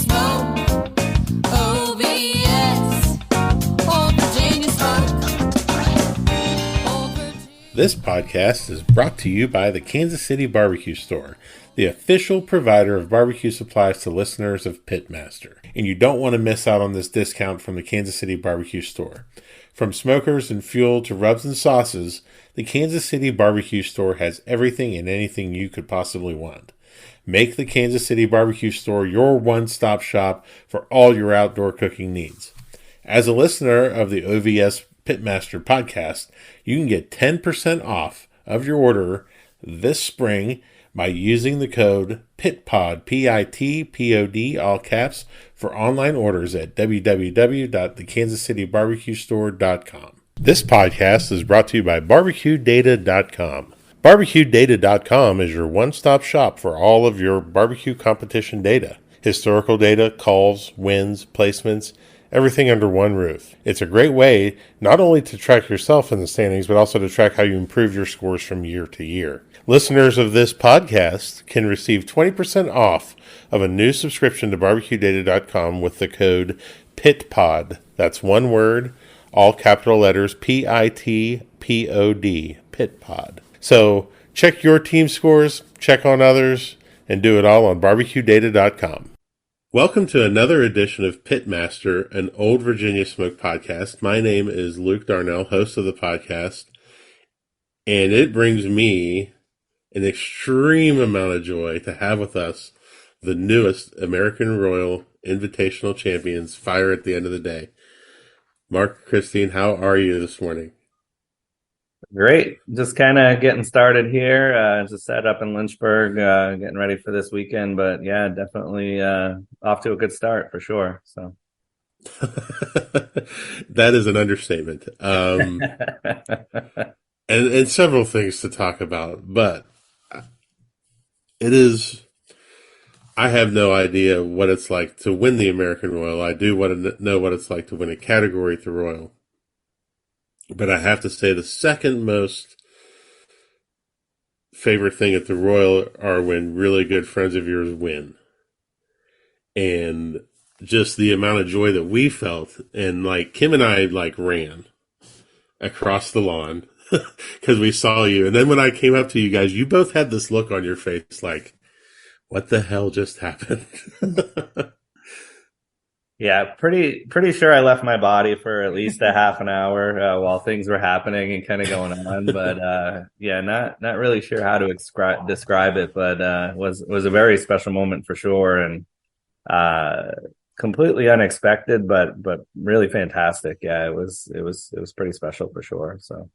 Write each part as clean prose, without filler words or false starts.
smoke. OVS, Old Virginia smoke. Old Virginia. This podcast is brought to you by the Kansas City Barbecue Store, the official provider of barbecue supplies to listeners of Pitmaster. And you don't want to miss out on this discount from the Kansas City Barbecue Store. From smokers and fuel to rubs and sauces, the Kansas City Barbecue Store has everything and anything you could possibly want. Make the Kansas City Barbecue Store your one-stop shop for all your outdoor cooking needs. As a listener of the OVS Pitmaster podcast, you can get 10% off of your order this spring by using the code PITPOD, P-I-T-P-O-D, all caps, for online orders at www.thekansascitybarbecuestore.com. This podcast is brought to you by BarbecueData.com. BarbecueData.com is your one-stop shop for all of your barbecue competition data. Historical data, calls, wins, placements, everything under one roof. It's a great way not only to track yourself in the standings, but also to track how you improve your scores from year to year. Listeners of this podcast can receive 20% off of a new subscription to BarbecueData.com with the code PITPOD. That's one word, all capital letters, P-I-T-P-O-D, PITPOD. So check your team scores, check on others, and do it all on BarbecueData.com. Welcome to another edition of Pitmaster, an Old Virginia Smoke podcast. My name is Luke Darnell, host of the podcast, and it brings me an extreme amount of joy to have with us the newest American Royal Invitational champions, fire at the end of the day. Mark and Christine, how are you this morning? Great. Just kind of getting started here. Just set up in Lynchburg, getting ready for this weekend. But yeah, definitely off to a good start for sure. So that is an understatement. And several things to talk about, but I have no idea what it's like to win the American Royal. I do want to know what it's like to win a category at the Royal. But I have to say the second most favorite thing at the Royal are when really good friends of yours win. And just the amount of joy that we felt. And like Kim and I ran across the lawn because we saw you. And then when I came up to you guys, you both had this look on your face like, what the hell just happened? yeah, pretty sure I left my body for at least a half an hour while things were happening and kind of going on. But yeah, not really sure how to describe it, but was a very special moment for sure, and completely unexpected, but really fantastic. Yeah, it was pretty special for sure. So.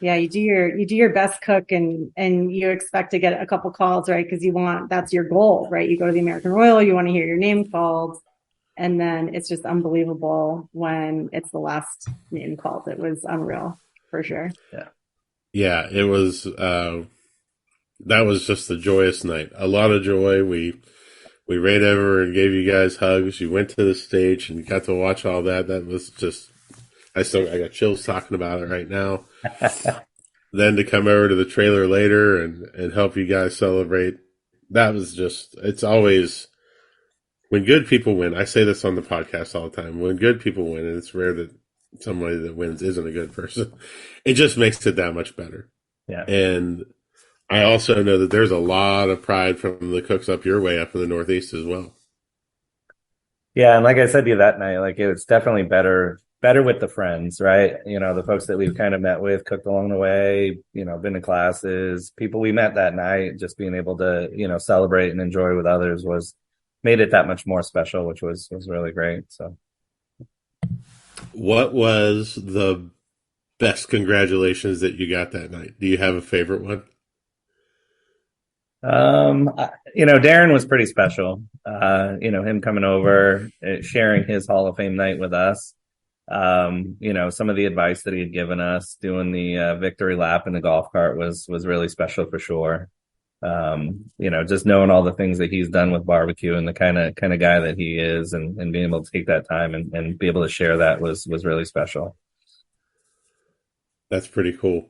Yeah, you do your best cook and you expect to get a couple calls, right? Because that's your goal, right? You go to the American Royal, you want to hear your name called, and then it's just unbelievable when it's the last name called. It was unreal for sure. Yeah, it was. That was just a joyous night. A lot of joy. We ran over and gave you guys hugs. You went to the stage and got to watch all that. That was just. I got chills talking about it right now. Then to come over to the trailer later and help you guys celebrate, that was just, it's always, when good people win, I say this on the podcast all the time, when good people win, and it's rare that somebody that wins isn't a good person, it just makes it that much better. Yeah. And I also know that there's a lot of pride from the cooks up your way up in the Northeast as well. Yeah, and like I said to you that night, like it's definitely better with the friends, right? You know, the folks that we've kind of met with, cooked along the way, you know, been to classes, people we met that night, just being able to, you know, celebrate and enjoy with others made it that much more special, which was really great. So what was the best congratulations that you got that night? Do you have a favorite one? You know, Darren was pretty special. You know, him coming over, sharing his Hall of Fame night with us. You know, some of the advice that he had given us, doing the victory lap in the golf cart was really special for sure. You know, just knowing all the things that he's done with barbecue and the kind of guy that he is, and being able to take that time and be able to share that was really special. That's pretty cool.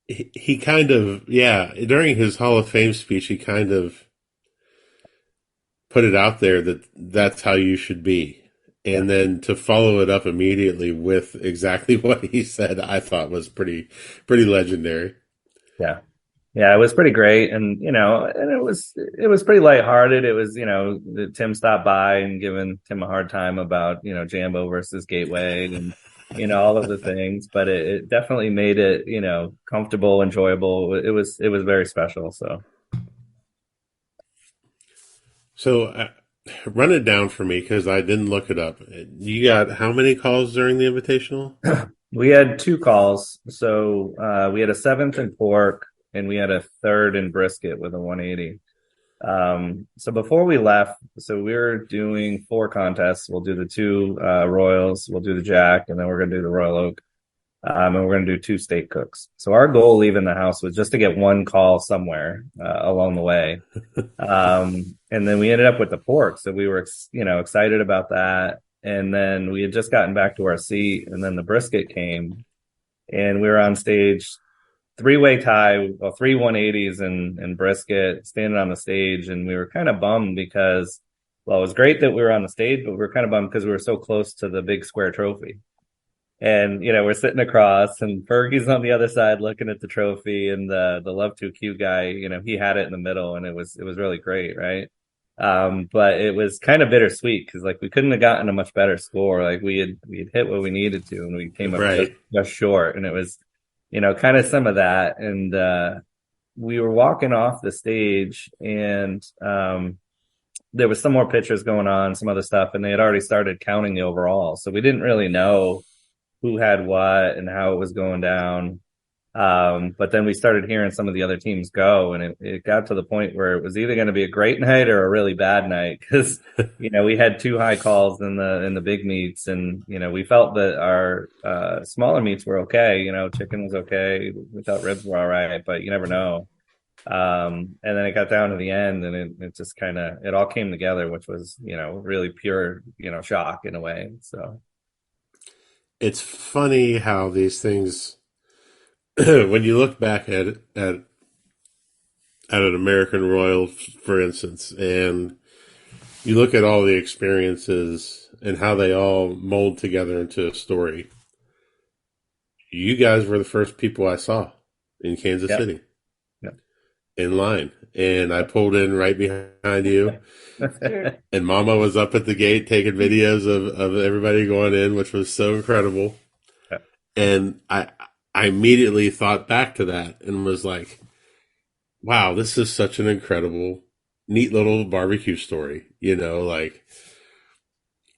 He kind of, during his Hall of Fame speech, he kind of put it out there that that's how you should be. And then to follow it up immediately with exactly what he said, I thought was pretty legendary. Yeah. Yeah, it was pretty great. And, and it was pretty lighthearted. It was, Tim stopped by and giving Tim a hard time about, Jambo versus Gateway and, all of the things, but it definitely made it, comfortable, enjoyable. It was very special. So run it down for me because I didn't look it up. You got how many calls during the Invitational? We had 2 calls. So we had a 7th in pork and we had a 3rd in brisket with a 180. So before we left, so we were doing 4 contests. We'll do the 2 Royals, we'll do the Jack, and then we're going to do the Royal Oak. And we're going to do 2 steak cooks. So our goal leaving the house was just to get 1 call somewhere along the way. And then we ended up with the pork. So we were, excited about that. And then we had just gotten back to our seat, and then the brisket came, and we were on stage, 3-way tie, 3 180s and brisket standing on the stage. And we were kind of bummed because, well, it was great that we were on the stage, but we were kind of bummed because we were so close to the big square trophy. And, we're sitting across, and Fergie's on the other side looking at the trophy, and the Love Too Cute guy, he had it in the middle, and it was really great, right? But it was kind of bittersweet because, like, we couldn't have gotten a much better score. Like, we had hit what we needed to, and we came up just short, and it was, kind of some of that. And we were walking off the stage, and there was some more pictures going on, some other stuff, and they had already started counting the overall, so we didn't really know who had what and how it was going down. But then we started hearing some of the other teams go, and it got to the point where it was either going to be a great night or a really bad night because, we had 2 high calls in the big meets, and, we felt that our smaller meets were okay. Chicken was okay. We thought ribs were all right, but you never know. And then it got down to the end, and it just kind of, it all came together, which was, really pure, shock in a way. So. It's funny how these things, when you look back at an American Royal, for instance, and you look at all the experiences and how they all mold together into a story. You guys were the first people I saw in Kansas City in line, and I pulled in right behind you. And Mama was up at the gate taking videos of everybody going in, which was so incredible. Yeah. And I immediately thought back to that and was like, wow, this is such an incredible, neat little barbecue story, like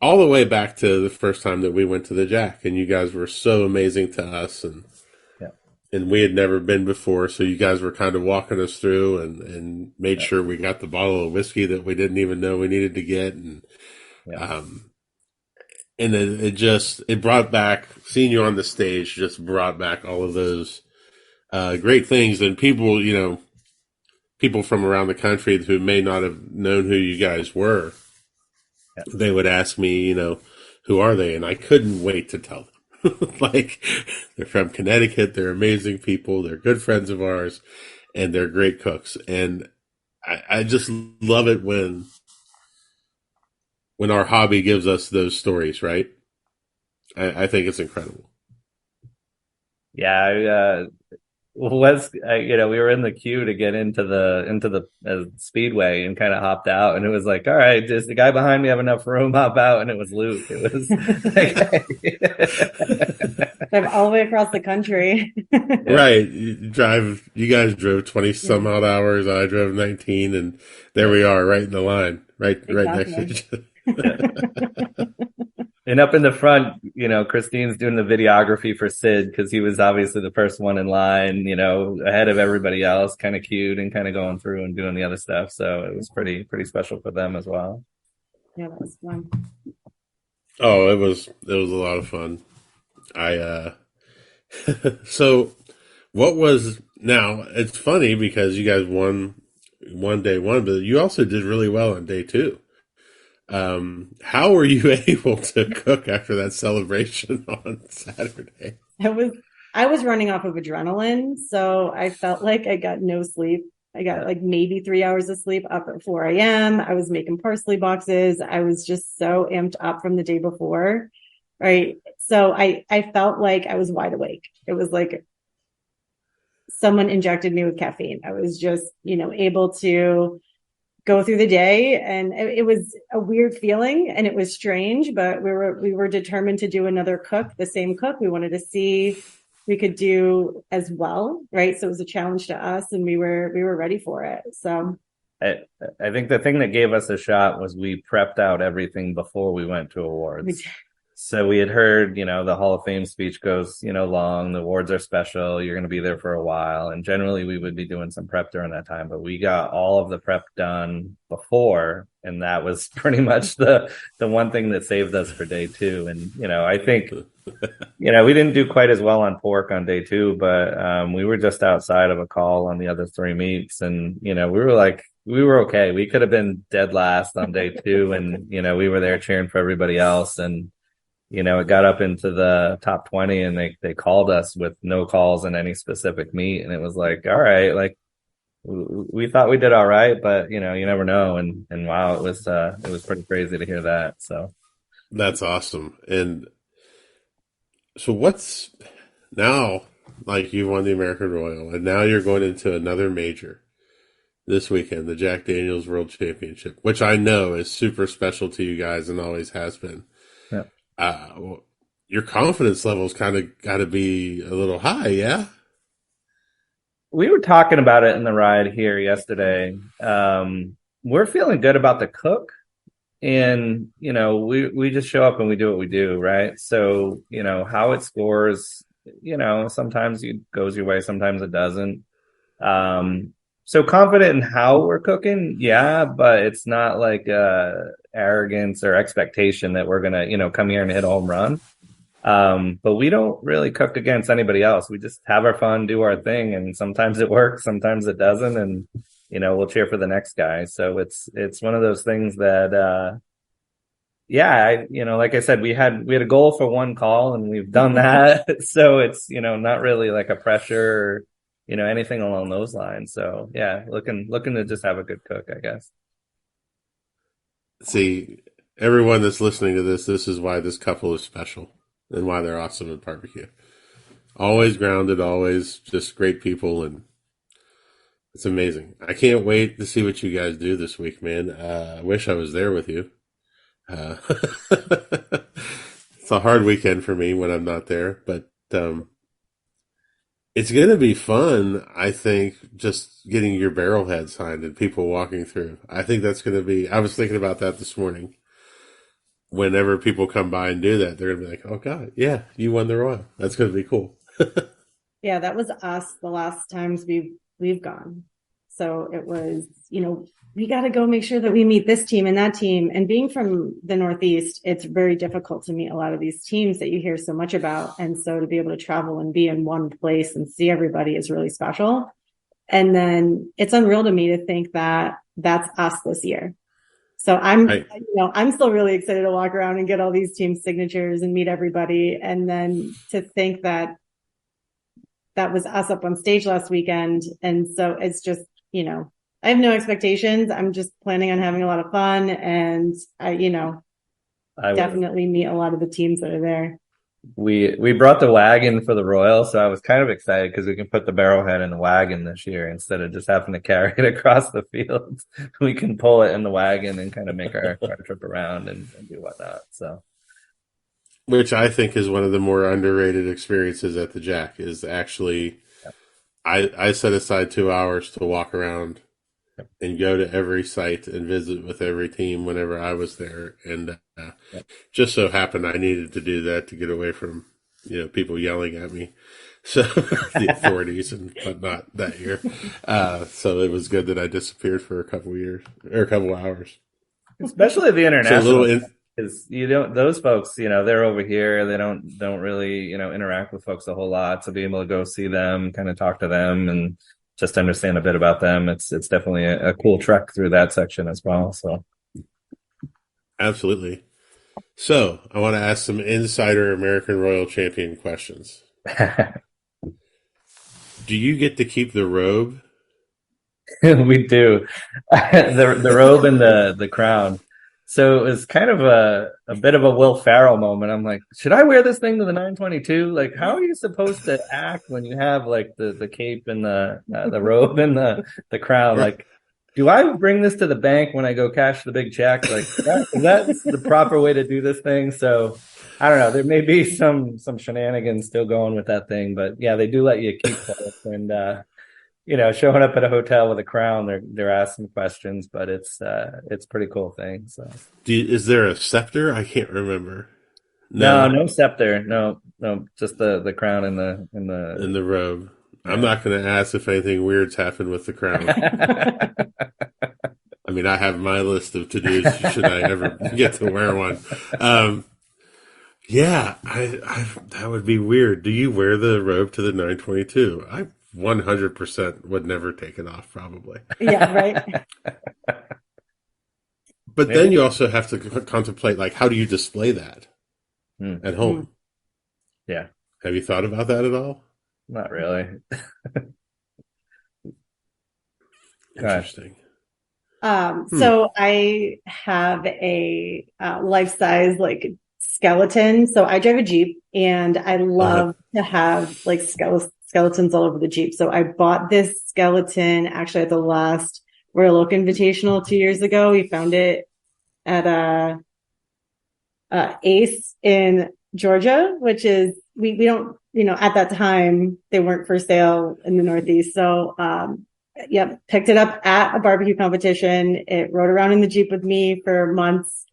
all the way back to the first time that we went to the Jack, and you guys were so amazing to us, and we had never been before, so you guys were kind of walking us through and made sure we got the bottle of whiskey that we didn't even know we needed to get. And and it brought back, seeing you on the stage just brought back all of those great things. And people, people from around the country who may not have known who you guys were, they would ask me, who are they? And I couldn't wait to tell them. Like, they're from Connecticut, they're amazing people, they're good friends of ours, and they're great cooks. And I just love it when our hobby gives us those stories, right? I think it's incredible. Yeah, we were in the queue to get into the speedway and kind of hopped out, and it was like, all right, does the guy behind me have enough room? Hop out. And it was Luke. It was drive all the way across the country. Right. You guys drove 20 some odd hours. I drove 19, and there we are, right in the line, right next to each other. And up in the front, Christine's doing the videography for Sid because he was obviously the first one in line, ahead of everybody else, kind of cute and kind of going through and doing the other stuff. So it was pretty special for them as well. Yeah, that was fun. Oh, it was a lot of fun. So now it's funny because you guys won day 1, but you also did really well on day 2. How were you able to cook after that celebration on Saturday? I was running off of adrenaline, so I felt like I got no sleep I got like maybe 3 hours of sleep, up at 4 a.m. I was making parsley boxes. I was just so amped up from the day before. Right. So I felt like I was wide awake. It was like someone injected me with caffeine. I was just, able to go through the day, and it was a weird feeling and it was strange, but we were determined to do another cook, the same cook. We wanted to see if we could do as well. Right. So it was a challenge to us, and we were ready for it. So I think the thing that gave us a shot was we prepped out everything before we went to awards. So we had heard, the Hall of Fame speech goes, long. The awards are special. You're going to be there for a while. And generally we would be doing some prep during that time, but we got all of the prep done before. And that was pretty much the one thing that saved us for day two. And, I think, we didn't do quite as well on pork on day two, but we were just outside of a call on the other three meats. And, we were okay. We could have been dead last on day two. And, we were there cheering for everybody else. And, it got up into the top 20, and they called us with no calls in any specific meet. And it was like, all right, like we thought we did all right, but you never know. And wow, it was pretty crazy to hear that. So that's awesome. And so what's now, like, you won the American Royal, and now you're going into another major this weekend, the Jack Daniel's World Championship, which I know is super special to you guys and always has been. Yeah. Your confidence levels kind of got to be a little high, yeah? We were talking about it in the ride here yesterday. We're feeling good about the cook, and, we just show up and we do what we do, right? So, how it scores, sometimes it goes your way, sometimes it doesn't. So confident in how we're cooking, yeah, but it's not like arrogance or expectation that we're gonna, come here and hit a home run. But we don't really cook against anybody else. We just have our fun, do our thing, and sometimes it works, sometimes it doesn't, and we'll cheer for the next guy. So it's one of those things that like I said, we had a goal for one call, and we've done that. So it's not really like a pressure, or anything along those lines. So yeah, looking to just have a good cook, I guess. See, everyone that's listening to this is why this couple is special and why they're awesome at barbecue. Always grounded, always just great people, and it's amazing. I can't wait to see what you guys do this week, man. I wish I was there with you. It's a hard weekend for me when I'm not there, but it's going to be fun, I think, just getting your barrelhead signed and people walking through. I think that's going to be, I was thinking about that this morning. Whenever people come by and do that, they're going to be like, oh, God, yeah, you won the Royal. That's going to be cool. Yeah, that was us the last times we've gone. So it was, we got to go make sure that we meet this team and that team. And being from the Northeast, it's very difficult to meet a lot of these teams that you hear so much about. And so to be able to travel and be in one place and see everybody is really special. And then it's unreal to me to think that that's us this year. So I'm still really excited to walk around and get all these team signatures and meet everybody. And then to think that was us up on stage last weekend. And so it's just, I have no expectations. I'm just planning on having a lot of fun, and I definitely meet a lot of the teams that are there. We brought the wagon for the Royal, so I was kind of excited because we can put the barrelhead in the wagon this year instead of just having to carry it across the field. We can pull it in the wagon and kind of make our trip around and do whatnot. So, which I think is one of the more underrated experiences at the Jack is actually, I set aside 2 hours to walk around and go to every site and visit with every team whenever I was there. And just so happened I needed to do that to get away from, people yelling at me. So the authorities and whatnot that year. So it was good that I disappeared for a couple hours. Especially the international. Because those folks, they're over here. They don't really, interact with folks a whole lot. So being able to go see them, kind of talk to them, and just understand a bit about them, it's definitely a cool trek through that section as well. So, absolutely. So I want to ask some insider American Royal Champion questions. Do you get to keep the robe We do. The robe and the crown. So it was kind of a bit of a Will Ferrell moment. I'm like, should I wear this thing to the 922? Like, how are you supposed to act when you have like the cape and the robe and the crown? Like, do I bring this to the bank when I go cash the big check? Like, that's the proper way to do this thing. So I don't know. There may be some shenanigans still going with that thing, but yeah, they do let you keep both. And showing up at a hotel with a crown, they're asking questions, but it's a pretty cool thing. So, is there a scepter? I can't remember. No scepter. No, just the crown and the robe. Yeah. I'm not going to ask if anything weird's happened with the crown. I mean, I have my list of to-dos should I ever get to wear one. Yeah, I that would be weird. Do you wear the robe to the 922? I 100% would never take it off, probably. Yeah, right. But then you also have to contemplate, like, how do you display that at home? Yeah. Have you thought about that at all? Not really. Interesting. So I have a life-size like skeleton. So I drive a Jeep, and I love to have like skeletons all over the Jeep. So I bought this skeleton actually at the last Royal Oak Invitational 2 years ago. We found it at Ace in Georgia, which is we don't, at that time they weren't for sale in the Northeast. So picked it up at a barbecue competition. It rode around in the Jeep with me for months.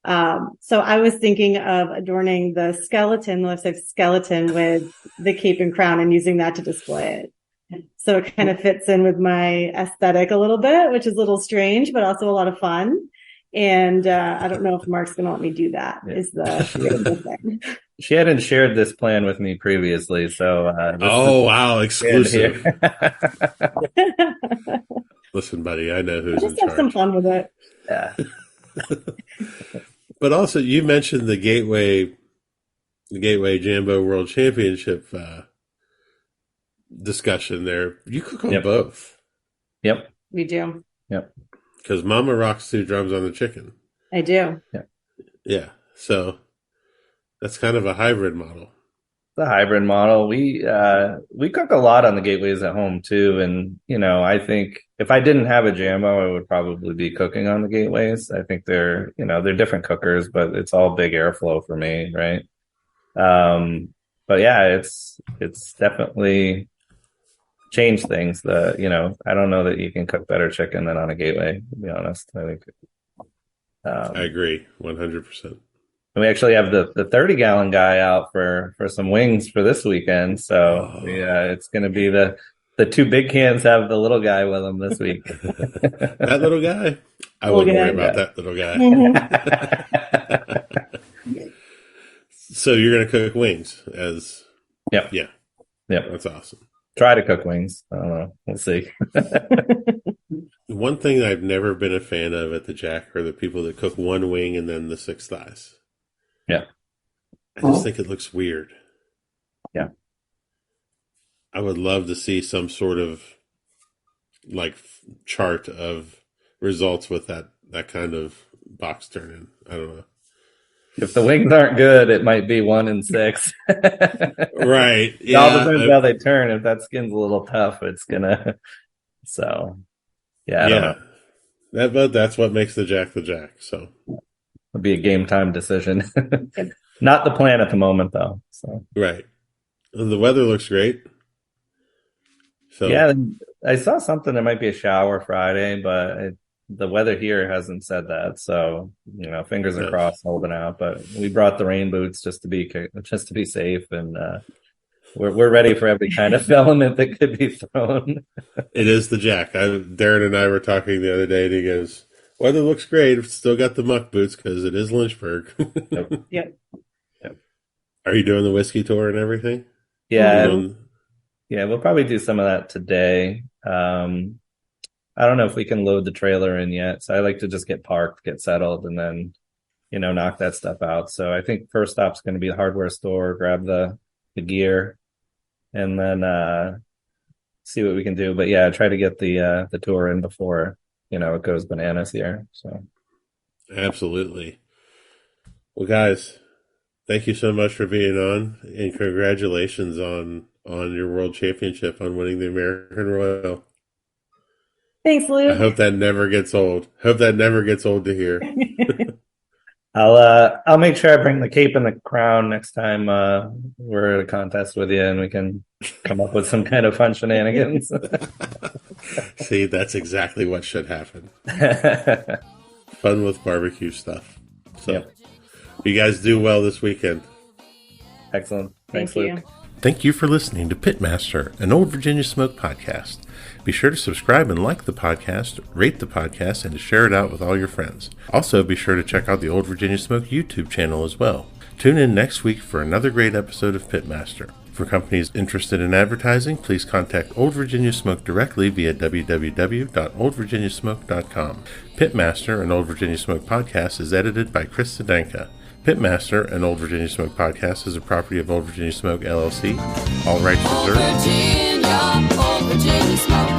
So I was thinking of adorning the life-size skeleton with the cape and crown and using that to display it. So it kind of fits in with my aesthetic a little bit, which is a little strange, but also a lot of fun. And I don't know if Mark's going to let me do that. Is the thing. She hadn't shared this plan with me previously, so wow, exclusive. Listen, buddy, I know who's in charge. Just have some fun with it. Yeah. But also, you mentioned the Gateway Jambo World Championship discussion there. You cook on both. Yep. We do. Yep. Because Mama rocks 2 drums on the chicken. I do. Yeah. So that's kind of a hybrid model. The hybrid model. We cook a lot on the gateways at home too, and I think if I didn't have a Jambo, I would probably be cooking on the gateways. I think they're different cookers, but it's all big airflow for me, right? But yeah, it's definitely changed things. I don't know that you can cook better chicken than on a gateway, to be honest. I think I agree 100%. We actually have the 30-gallon guy out for some wings for this weekend. So it's going to be the 2 big cans have the little guy with them this week. That little guy? I wouldn't worry about that little guy. So you're going to cook wings as... Yep. Yeah. Yep. That's awesome. Try to cook wings. I don't know. We'll see. One thing I've never been a fan of at the Jack are the people that cook one wing and then the 6 thighs. Yeah. I just think it looks weird. Yeah. I would love to see some sort of like chart of results with that kind of box turn-in. I don't know. If the wings aren't good, it might be 1 and 6. Right. It all depends how they turn. If that skin's a little tough, it's gonna. So, yeah. I don't know. But that's what makes the Jack. So it'll be a game time decision. Not the plan at the moment, though. So right. The weather looks great. So yeah, I saw something. There might be a shower Friday, but the weather here hasn't said that. So fingers are crossed, holding out. But we brought the rain boots just to be safe, and we're ready for every kind of element that could be thrown. It is the Jack. Darren and I were talking the other day, and he goes, "Weather looks great. I've still got the muck boots because it is Lynchburg." Yep. Are you doing the whiskey tour and everything? Yeah. Yeah, we'll probably do some of that today. I don't know if we can load the trailer in yet. So I like to just get parked, get settled, and then, knock that stuff out. So I think first stop's going to be the hardware store, grab the gear, and then see what we can do. But yeah, try to get the tour in before, it goes bananas here. So Absolutely. Well, guys, thank you so much for being on, and congratulations on your world championship, on winning the American Royal. Thanks, I Luke. hope that never gets old. Hope that never gets old to hear. I'll make sure I bring the cape and the crown next time we're at a contest with you, and we can come up with some kind of fun shenanigans. See, that's exactly what should happen. Fun with barbecue stuff. So, Yep. You guys do well this weekend. Excellent. Thanks, Thank you. Luke. Thank you for listening to Pitmaster, an Old Virginia Smoke podcast. Be sure to subscribe and like the podcast, rate the podcast, and to share it out with all your friends. Also, be sure to check out the Old Virginia Smoke YouTube channel as well. Tune in next week for another great episode of Pitmaster. For companies interested in advertising, please contact Old Virginia Smoke directly via www.oldvirginiasmoke.com. Pitmaster, an Old Virginia Smoke podcast, is edited by Chris Sedenka. Pitmaster, an Old Virginia Smoke podcast, is a property of Old Virginia Smoke, LLC. All rights Old reserved. Virginia, Old Virginia smoke.